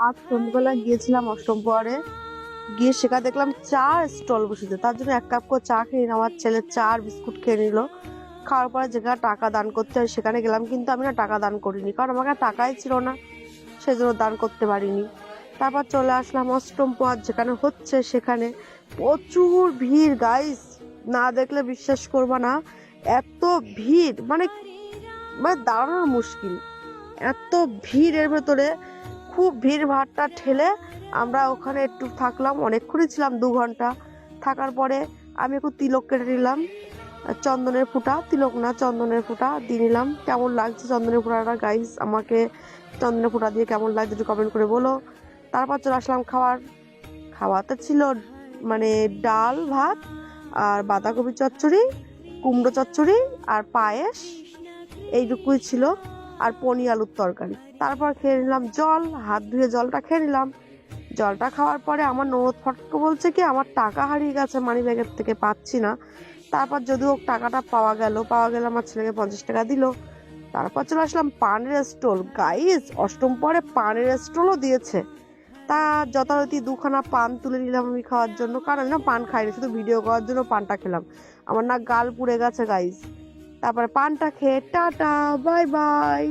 আজ সন্ধ্যেবেলা গিয়েছিলাম অষ্টম প্রহরে, গিয়ে সেখানে দেখলাম চার স্টল বসেছে। তার জন্য এক কাপ করে চা খেয়ে নিলাম। আমার ছেলে চা আর বিস্কুট খেয়ে নিল। খাওয়ার পরে যেখানে টাকা দান করতে হয় সেখানে গেলাম, কিন্তু আমি না টাকা দান করিনি, কারণ আমার কাছে টাকাই ছিল না, সেজন্য দান করতে পারিনি। তারপর চলে আসলাম অষ্টম প্রহর যেখানে হচ্ছে। সেখানে প্রচুর ভিড় গাইস, না দেখলে বিশ্বাস করবা না, এত ভিড় মানে মানে দাঁড়ানোর মুশকিল, এত ভিড়ের ভেতরে। খুব ভিড় ভাড়টা ঠেলে আমরা ওখানে একটু থাকলাম, অনেকক্ষণই ছিলাম, 2 ঘন্টা থাকার পরে আমি একটু তিলক কেটে নিলাম, চন্দনের ফুটা, তিলক না চন্দনের ফুটা দিয়ে নিলাম। কেমন লাগছে চন্দনের ফুটাটা গাইস, আমাকে চন্দনের ফুটা দিয়ে কেমন লাগছে একটু কমেন্ট করে বলো। তারপর চলে আসলাম খাওয়াতে ছিল মানে ডাল ভাত আর বাঁধাকপি চচ্চড়ি, কুমড়ো চচ্চড়ি আর পায়েস, এইটুকুই ছিল, আর পনির আলুর তরকারি। তারপর খেয়ে নিলাম জল, হাত ধুয়ে জলটা খেয়ে নিলাম। জলটা খাওয়ার পরে আমার ননদ ফটকে বলছে কি আমার টাকা হারিয়ে গেছে, মানি ব্যাগের থেকে পাচ্ছি না। তারপর যদিও টাকাটা পাওয়া গেল আমার ছেলেকে 50 টাকা দিল। তারপর চলে আসলাম পানের স্টল গাইস, অষ্টম পরে পানের স্টলও দিয়েছে। তা যথারীতি 2খানা পান তুলে নিলাম আমি খাওয়ার জন্য, কারণ না পান খাইনি, শুধু ভিডিও করার জন্য পানটা খেলাম। আমার না গাল পুড়ে গেছে গাইস। তারপরে পানটা খেয়ে টাটা, বাই বাই।